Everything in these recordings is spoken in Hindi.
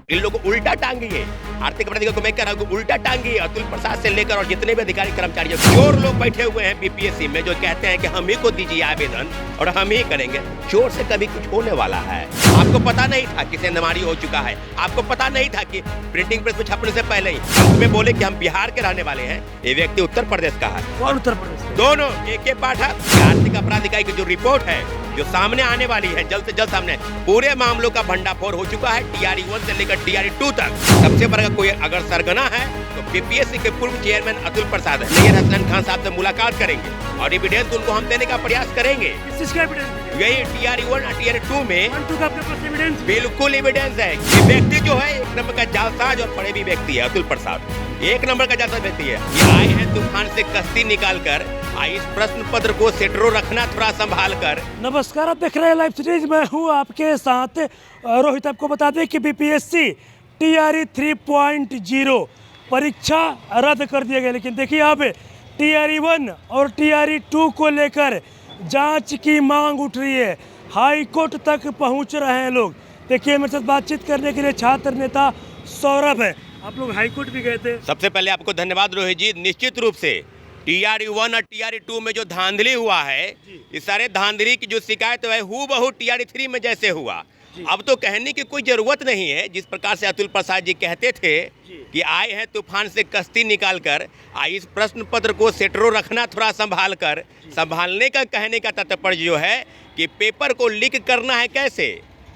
इन लोगों को उल्टा टांगिए। आर्थिक अपराधियों को मैं कह रहा हूँ उल्टा टांगिए। अतुल प्रसाद से लेकर और जितने भी अधिकारी कर्मचारी चोर लोग बैठे हुए हैं बीपीएससी में, जो कहते हैं कि हम ही को दीजिए आवेदन और हम ही करेंगे। चोर से कभी कुछ होने वाला है? आपको पता नहीं था कि सेंधमारी हो चुका है? आपको पता नहीं था कि प्रिंटिंग प्रेस में छपने से पहले ही हमें बोले कि हम बिहार के रहने वाले हैं? ये व्यक्ति उत्तर प्रदेश का है। कौन उत्तर प्रदेश? दोनों के पाठक। आर्थिक अपराध इकाई की जो रिपोर्ट है जो सामने आने वाली है जल्द से जल्द सामने, पूरे मामलों का भंडाफोड़ हो चुका है। टीआरई 1 से लेकर टीआरई 2 तक सबसे बड़ा कोई अगर सरगना है तो बीपीएससी के पूर्व चेयरमैन अतुल प्रसाद है। नैयर हसनैन खान साहब से मुलाकात करेंगे और एविडेंस उनको हम देने का प्रयास करेंगे। किसका एविडेंस? यही टीआरई 1 और टीआरई 2 में एविडेंस बिल्कुल एविडेंस है। ये व्यक्ति जो है एक नंबर का जालसाज और फरेबी व्यक्ति है। अतुल प्रसाद एक नंबर का जालसाज व्यक्ति है। ये आए हैं तूफान से कश्ती निकाल कर, इस प्रश्न पत्र को सेटरो रखना थोड़ा संभाल कर। नमस्कार, आप देख रहे हैं लाइव सीरीज। मैं हूं आपके साथ रोहित। आपको बता दें कि बीपीएससी टीआरई 3.0 परीक्षा रद्द कर दिया गया, लेकिन देखिए यहाँ पे टीआरई 1 और टीआरई 2 को लेकर जांच की मांग उठ रही है। हाई कोर्ट तक पहुंच रहे हैं लोग। देखिए मेरे साथ बातचीत करने के लिए छात्र नेता सौरभ है। आप लोग हाई कोर्ट भी गए थे? सबसे पहले आपको धन्यवाद रोहित जी। निश्चित रूप से टीआरई 1 और टीआरई 2 में जो धांधली हुआ है, इस सारे धांधली की जो शिकायत है हूबहू टीआरई 3 में जैसे हुआ। अब तो कहने की कोई जरूरत नहीं है। जिस प्रकार से अतुल प्रसाद जी कहते थे कि आए हैं तूफान से कश्ती निकाल कर, इस प्रश्न पत्र को सेटरो रखना थोड़ा संभाल कर। संभालने का कहने का तात्पर्य जो है कि पेपर को लीक करना है कैसे?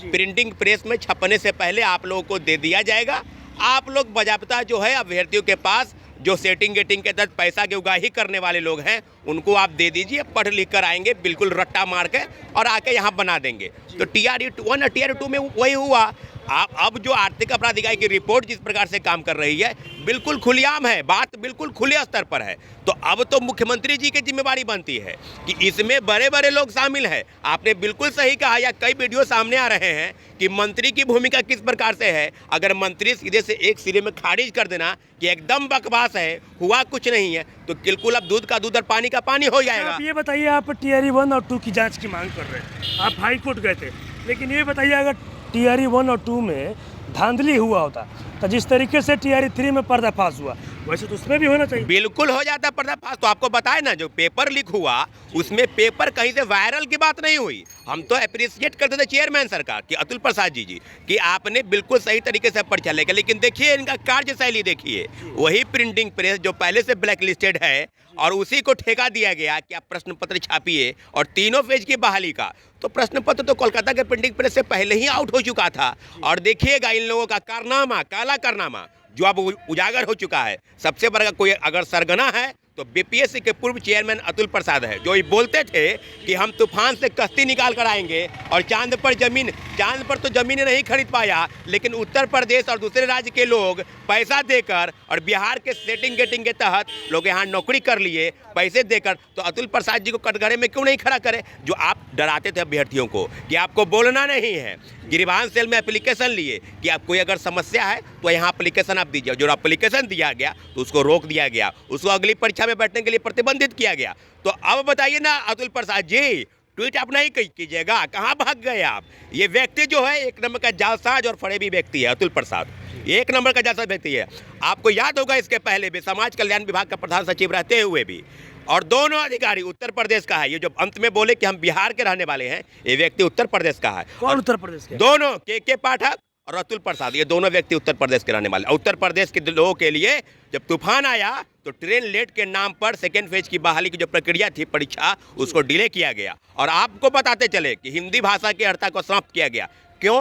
प्रिंटिंग प्रेस में छपने से पहले आप लोगों को दे दिया जाएगा। आप लोग बजाबता जो है अभ्यर्थियों के पास जो सेटिंग गेटिंग के तहत पैसा की उगाही करने वाले लोग हैं उनको आप दे दीजिए। पढ़ लिख कर आएंगे बिल्कुल रट्टा मार के और आके यहाँ बना देंगे। तो टीआरई 1 और टीआरई 2 में वही हुआ। अब जो आर्थिक अपराध इकाई की रिपोर्ट जिस प्रकार से काम कर रही है बिल्कुल खुलेआम है, बात बिल्कुल खुले स्तर पर है। तो अब तो मुख्यमंत्री जी की जिम्मेवारी बनती है कि इसमें बड़े बड़े लोग शामिल हैं। आपने बिल्कुल सही कहा, या कई वीडियो सामने आ रहे हैं कि मंत्री की भूमिका किस प्रकार से है। अगर मंत्री सीधे से एक सिरे में खारिज कर देना कि एकदम बकवास है, हुआ कुछ नहीं है, तो बिल्कुल अब दूध का दूध और पानी का पानी हो जाएगा। आप ये बताइए, आप टीआरई 1 और 2 की जाँच की मांग कर रहे हैं, आप हाई कोर्ट गए थे, लेकिन ये बताइए अगर टीआरई 1 और 2 में धांधली हुआ होता तो जिस तरीके से टीआरई 3 में पर्दाफाश हुआ वैसे तो उसमें भी होना चाहिए। बिल्कुल हो जाता पर्दाफाश। तो आपको बताए ना, जो पेपर लीक हुआ उसमें पेपर कहीं से वायरल की बात नहीं हुई। हम तो अप्रिशिएट करते थे चेयरमैन सरकार की अतुल प्रसाद जी कि आपने बिल्कुल सही तरीके से पढ़ चलेगा। लेकिन देखिए इनका कार्यशैली देखिए, वही प्रिंटिंग प्रेस जो पहले से ब्लैक लिस्टेड है और उसी को ठेका दिया गया कि आप प्रश्न पत्र छापिए और 3 पेज की बहाली का। तो प्रश्न पत्र तो कोलकाता के प्रिंटिंग प्रेस से पहले ही आउट हो चुका था। और देखिएगा इन लोगों का कारनामा, काला कारनामा जो अब उजागर हो चुका है। सबसे बड़ा कोई अगर सरगना है तो बीपीएससी के पूर्व चेयरमैन अतुल प्रसाद है, जो ये बोलते थे कि हम तूफान से कश्ती निकाल कर आएंगे और चांद पर तो जमीन नहीं खरीद पाया, लेकिन उत्तर प्रदेश और दूसरे राज्य के लोग पैसा देकर और बिहार के सेटिंग गेटिंग के तहत लोग यहाँ नौकरी कर लिए पैसे देकर। तो अतुल प्रसाद जी को कटघरे में क्यों नहीं खड़ा करे? जो आप डराते थे अभ्यर्थियों को कि आपको बोलना नहीं है, गिरिबान सेल में एप्लीकेशन लिए कि आप कोई अगर समस्या है तो यहाँ एप्लीकेशन आप दीजिए। जो एप्लीकेशन दिया गया तो उसको रोक दिया गया, उसको अगली परीक्षा में बैठने के लिए प्रतिबंधित किया गया। तो अब बताइए ना अतुल प्रसाद जी, ट्वीट आप नहीं कीजिएगा, कहाँ भाग गए आप? ये व्यक्ति जो है एक नंबर का जालसाज और फरेबी व्यक्ति है। अतुल प्रसाद एक नंबर का जालसाज व्यक्ति है। आपको याद होगा इसके पहले भी समाज कल्याण विभाग का प्रधान सचिव रहते हुए भी, और दोनों अधिकारी उत्तर प्रदेश का है। ये जो अंत में बोले कि हम बिहार के रहने वाले हैं, ये व्यक्ति उत्तर प्रदेश का है। कौन उत्तर प्रदेश के? दोनों के पाठक और अतुल प्रसाद, ये दोनों व्यक्ति उत्तर प्रदेश के रहने वाले। उत्तर प्रदेश के लोगों के लिए जब तूफान आया तो ट्रेन लेट के नाम पर सेकेंड फेज की बहाली की जो प्रक्रिया थी परीक्षा, उसको डिले किया गया। और आपको बताते चले कि हिंदी भाषा की अर्हता को समाप्त किया गया। क्यों?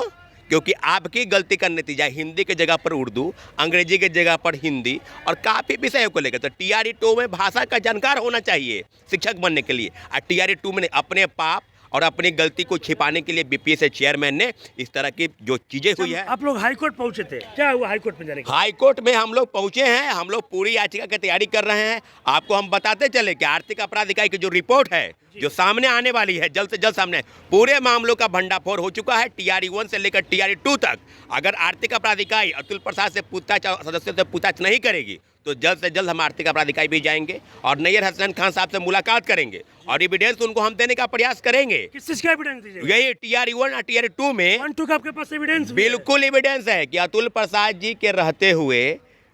क्योंकि आपकी गलती का नतीजा हिंदी की जगह पर उर्दू, अंग्रेजी की जगह पर हिंदी और काफ़ी विषयों को लेकर। तो टीआरई 2 में भाषा का जानकार होना चाहिए शिक्षक बनने के लिए। और टीआरई 2 में अपने पाप और अपनी गलती को छिपाने के लिए बीपीएससी चेयरमैन ने इस तरह की जो चीजें हुई है। आप लोग हाई कोर्ट पहुंचे थे, क्या हुआ हाई कोर्ट में जाने का? हाई कोर्ट में हम लोग पहुंचे हैं। हम लोग पूरी याचिका की तैयारी कर रहे हैं। आपको हम बताते चले कि आर्थिक अपराध इकाई की जो रिपोर्ट है जो सामने आने वाली है जल्द से जल्द सामने, पूरे मामलों का भंडाफोड़ हो चुका है। टीआरई 1 से लेकर टीआरई 2 तक अगर आर्थिक अपराध इकाई अतुल प्रसाद से पूछताछ, सदस्यों से पूछताछ नहीं करेगी तो जल्द से जल्द हम आर्थिक अपराध इकाई भी जाएंगे और नैयर हसनैन खान साहब से मुलाकात करेंगे और एविडेंस उनको हम देने का प्रयास करेंगे। किस चीज का एविडेंस दीजिएगा? यही TRE 1 और TRE 2 में 1, 2 का आपके पास एविडेंस भी है? बिल्कुल एविडेंस है कि अतुल प्रसाद जी के रहते हुए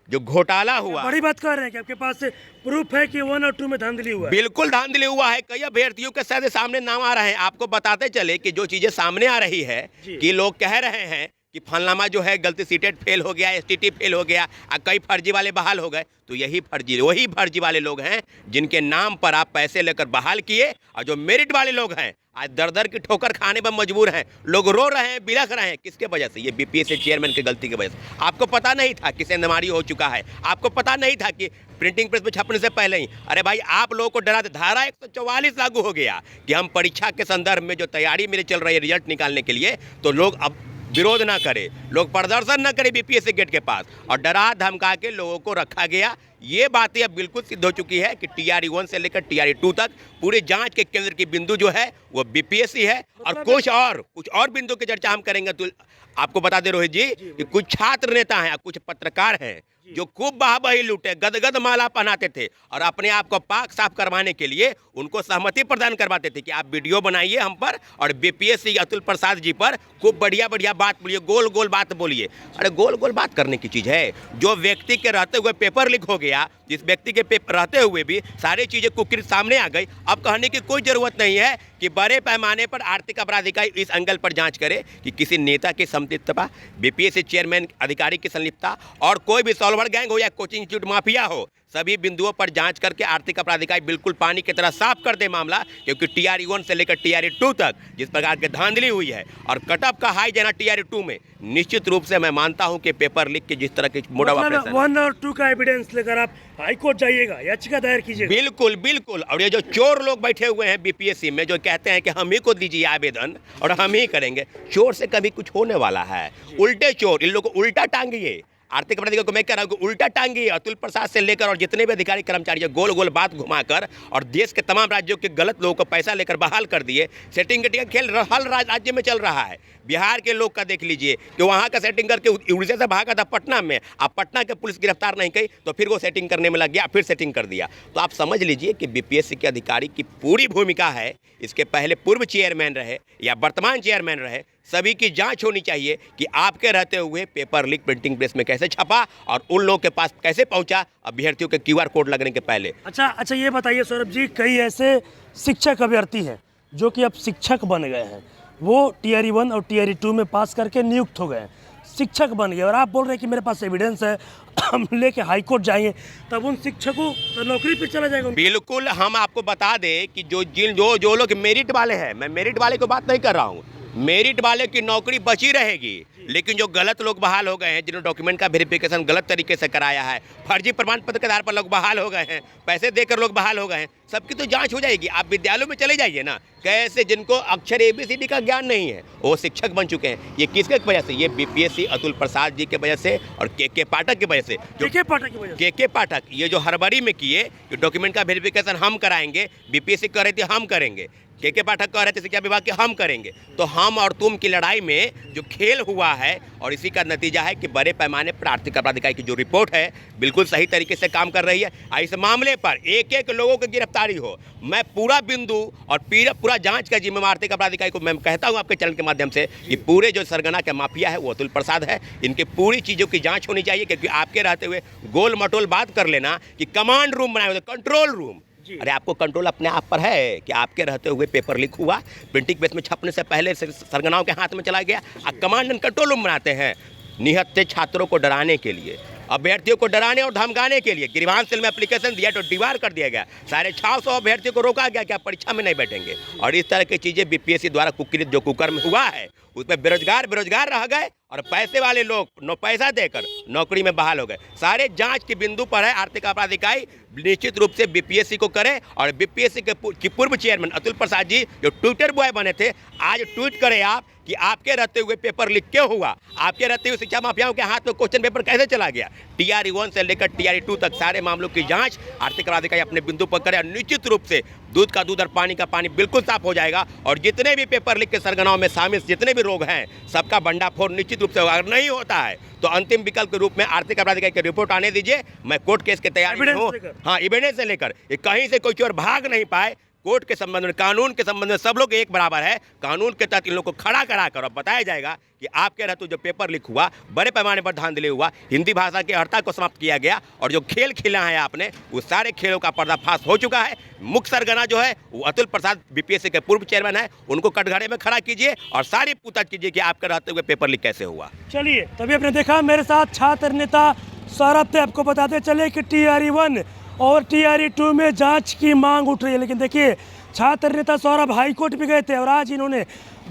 जो घोटाला हुआ, बड़ी बात कर रहे हैं कि आपके पास प्रूफ है कि 1 और 2 में धांधली हुआ है? बिल्कुल धांधली हुआ है। कई अभ्यर्थियों के शायद सामने नाम आ रहे हैं। आपको बताते चले कि जो चीजें सामने आ रही है जी। कि लोग कह रहे हैं कि फलनामा जो है गलती सीटेट फेल हो गया, STT फेल हो गया, कई फर्जी वाले बहाल हो गए। तो यही वही फर्जी वाले लोग हैं जिनके नाम पर आप पैसे लेकर बहाल किए, और जो मेरिट वाले लोग हैं आज दर दर की ठोकर खाने पर मजबूर हैं। लोग रो रहे हैं, बिलख रहे हैं। किसके वजह से? ये BPSC चेयरमैन की गलती की वजह से। आपको पता नहीं था कि सेंधमारी हो चुका है? आपको पता नहीं था कि प्रिंटिंग प्रेस में छपने से पहले ही? अरे भाई, आप लोगों को डरा धारा 144 लागू हो गया कि हम परीक्षा के संदर्भ में जो तैयारी मेरे चल रही है रिजल्ट निकालने के लिए, तो लोग अब विरोध ना करे, लोग प्रदर्शन ना करे BPSC गेट के पास, और डरा धमका के लोगों को रखा गया। ये बातें अब बिल्कुल सिद्ध हो चुकी है कि TRE 1 से लेकर TRE 2 तक पूरे जांच के केंद्र की बिंदु जो है वो BPSC है। और कुछ और बिंदु की चर्चा हम करेंगे। तो आपको बता दे रोहित जी कि कुछ छात्र नेता हैं, कुछ पत्रकार हैं जो खूब वाहवाही लूटे, गदगद माला पहनाते थे, और अपने आप को पाक साफ करवाने के लिए उनको सहमति प्रदान करवाते थे कि आप वीडियो बनाइए हम पर, और BPSC अतुल प्रसाद जी पर खूब बढ़िया बढ़िया बात बोलिए, गोल गोल बात बोलिए। अरे गोल गोल बात करने की चीज़ है। जो व्यक्ति के रहते हुए पेपर लीक हो गया, जिस व्यक्ति के पेपर रहते हुए भी सारी चीज़ें कुकृत सामने आ गई, अब कहने की कोई ज़रूरत नहीं है कि बड़े पैमाने पर आर्थिक अपराध इकाई इस एंगल पर जांच करे कि किसी नेता की संलिप्तता, BPSC चेयरमैन अधिकारी की संलिप्तता, और कोई भी सॉल्वर गैंग हो या कोचिंग इंस्टीट्यूट माफिया हो, सभी बिंदुओं पर जांच करके आर्थिक अपराध इकाई बिल्कुल पानी की तरह साफ कर दे मामला। क्योंकि TRE 1 से लेकर TRE 2 तक जिस प्रकार की धांधली हुई है, और कटअप का हाई जाना TRE 2 में, निश्चित रूप से मैं मानता हूं कि पेपर लीक के जिस तरह के मोड ऑफ ऑपरेशन, 1 और 2 का एविडेंस लेकर आप हाईकोर्ट जाइएगा, याचिका दायर कीजिएगा? बिल्कुल बिल्कुल। और ये जो चोर लोग बैठे हुए हैं BPSC में, जो कहते हैं कि हम ही को दीजिए आवेदन और हम ही करेंगे, चोर से कभी कुछ होने वाला है? उल्टे चोर, इन लोगों को उल्टा टांगिए। आर्थिक अपराधियों को मैं कह रहा हूँ कि उल्टा टांगिए। अतुल प्रसाद से लेकर और जितने भी अधिकारी कर्मचारी जो गोल गोल बात घुमाकर और देश के तमाम राज्यों के गलत लोगों को पैसा लेकर बहाल कर दिए। सेटिंग के खेल हर राज्य में चल रहा है। बिहार के लोग का देख लीजिए कि वहाँ का सेटिंग करके उड़ीसा से भागा था पटना में, अब पटना के पुलिस गिरफ्तार नहीं की तो फिर वो सेटिंग करने में लग गया, फिर सेटिंग कर दिया। तो आप समझ लीजिए कि BPSC के अधिकारी की पूरी भूमिका है, इसके पहले पूर्व चेयरमैन रहे या वर्तमान चेयरमैन रहे, सभी की जांच होनी चाहिए कि आपके रहते हुए पेपर लीक प्रिंटिंग प्रेस में कैसे छपा और उन लोगों के पास कैसे पहुंचा अभ्यर्थियों के QR कोड लगने के पहले। अच्छा, ये बताइए सौरभ जी, कई ऐसे शिक्षक अभ्यर्थी हैं जो कि अब शिक्षक बन गए हैं, वो TRE 1 और TRE 2 में पास करके नियुक्त हो गए हैं, शिक्षक बन गए, और आप बोल रहे हैं कि मेरे पास एविडेंस है, हम लेके हाईकोर्ट जाएंगे, तब उन शिक्षकों तो नौकरी पर चला जाएगा? बिल्कुल। हम आपको बता दें कि जो लोग मेरिट वाले हैं, मैं मेरिट वाले की बात नहीं कर रहा हूँ, मेरिट वाले की नौकरी बची रहेगी। लेकिन जो गलत लोग बहाल हो गए हैं, जिन्होंने डॉक्यूमेंट का वेरिफिकेशन गलत तरीके से कराया है, फर्जी प्रमाण पत्र के आधार पर लोग बहाल हो गए हैं, पैसे देकर लोग बहाल हो गए हैं, सबकी तो जांच हो जाएगी। आप विद्यालयों में चले जाइए ना, कैसे जिनको अक्षर ABCD का ज्ञान नहीं है वो शिक्षक बन चुके हैं। ये किसके वजह से? ये BPSC अतुल प्रसाद जी के वजह से और KK पाठक की वजह से। KK पाठक की वजह से? KK पाठक ये जो हड़बड़ी में किए कि डॉक्यूमेंट का वेरिफिकेशन हम कराएंगे, BPSC कह रही थी हम करेंगे, KK पाठक कह रहे थे शिक्षा विभाग के हम करेंगे। तो हम और तुम की लड़ाई में जो खेल हुआ है, और इसी का नतीजा है कि बड़े पैमाने पर आर्थिक अपराध इकाई की जो रिपोर्ट है बिल्कुल सही तरीके से काम कर रही है। इस मामले पर एक एक लोगों की गिरफ्तारी हो, मैं पूरा बिंदु और पूरा जांच का जिम्मेदार आर्थिक अपराध इकाई को मैं कहता हूं आपके चैनल के माध्यम से कि पूरे जो सरगना के माफिया है वो अतुल प्रसाद है। इनके पूरी चीज़ों की जाँच होनी चाहिए, क्योंकि आपके रहते हुए गोल मटोल बात कर लेना कि कमांड रूम बनाए हुए, कंट्रोल रूम। अरे आपको कंट्रोल अपने आप पर है कि आपके रहते हुए पेपर लीक हुआ, प्रिंटिंग प्रेस में छपने से पहले सरगनाओं के हाथ में चला गया, अब कमांड एंड कंट्रोल रूम बनाते हैं निहत्थे छात्रों को डराने के लिए, अभ्यर्थियों को डराने और धमकाने के लिए। गिरिवान सेल में एप्लीकेशन दिया तो दीवार कर दिया गया, 650 अभ्यर्थियों को रोका गया कि आप परीक्षा में नहीं बैठेंगे। और इस तरह की चीज़ें BPSC द्वारा कुकृत जो कुकर्म हुआ है उसमें बेरोजगार रह गए और पैसे वाले लोग पैसा देकर नौकरी में बहाल हो गए। सारे जांच के बिंदु पर है आर्थिक अपराध इकाई, निश्चित रूप से BPSC को करे। और BPSC के पूर्व चेयरमैन अतुल प्रसाद जी जो ट्विटर बॉय बने थे, आज ट्वीट करें आप कि आपके रहते हुए पेपर लीक क्यों हुआ, आपके रहते हुए शिक्षा माफियाओं के हाथ में क्वेश्चन पेपर कैसे चला गया। TRE 1 से लेकर TRE 2 तक सारे मामलों की जांच आर्थिक अपराध इकाई अपने बिंदु पर करे, और निश्चित रूप से दूध का दूध और पानी का पानी बिल्कुल साफ हो जाएगा। और जितने भी पेपर लीक के सरगनाओं में शामिल जितने भी लोग हैं, सबका भंडाफोड़ निश्चित रूप से होगा। अगर नहीं होता है तो अंतिम विकल्प के रूप में आर्थिक अपराध इकाई की रिपोर्ट आने दीजिए, मैं कोर्ट केस की तैयारी में हूँ। हाँ, एविडेंस से लेकर कहीं से कोई चोर भाग नहीं पाए, कोर्ट के संबंध में, कानून के संबंध में सब लोग एक बराबर है। कानून के तहत इन लोगों को खड़ा करा कर बताया जाएगा कि आपके रहते जो पेपर लीक हुआ, बड़े पैमाने पर धांधली हुआ, हिंदी भाषा की अर्हता को समाप्त किया गया, और जो खेल खेला है आपने, वो सारे खेलों का पर्दाफाश हो चुका है। मुख्य सरगना जो है वो अतुल प्रसाद बीपीएससी के पूर्व चेयरमैन है, उनको कटघरे में खड़ा कीजिए और सारी पूछताछ कीजिए कि आपके रहते हुए पेपर लीक कैसे हुआ। चलिए, तभी आपने देखा मेरे साथ छात्र नेता सौरभ थे। आपको बताते चले कि TRE 1 और TRE 2 में जांच की मांग उठ रही है, लेकिन देखिए छात्र नेता सौरभ हाईकोर्ट भी गए थे और आज इन्होंने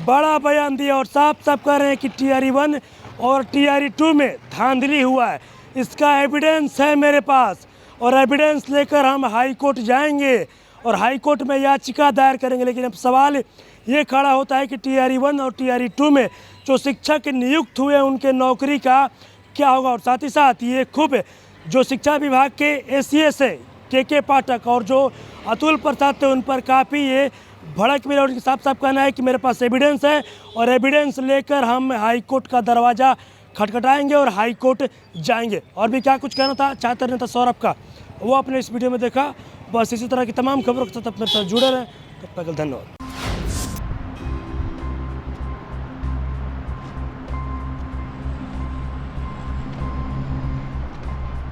बड़ा बयान दिया और साफ साफ कह रहे हैं कि TRE 1 और TRE 2 में धांधली हुआ है। इसका एविडेंस है मेरे पास और एविडेंस लेकर हम हाईकोर्ट जाएंगे और हाईकोर्ट में याचिका दायर करेंगे। लेकिन अब सवाल ये खड़ा होता है कि TRE 1 और TRE 2 में जो शिक्षक नियुक्त हुए उनके नौकरी का क्या होगा। और साथ ही साथ ये खूब जो शिक्षा विभाग के ACS है के पाठक और जो अतुल प्रसाद थे उन पर काफ़ी ये भड़क मिले और साफ साफ कहना है कि मेरे पास एविडेंस है और एविडेंस लेकर हम हाईकोर्ट का दरवाज़ा खटखटाएंगे और हाईकोर्ट जाएंगे। और भी क्या कुछ कहना था छात्र नेता सौरभ का, वो आपने इस वीडियो में देखा। बस इसी तरह की तमाम खबरों के साथ अपने साथ जुड़े रहें। तब तक धन्यवाद।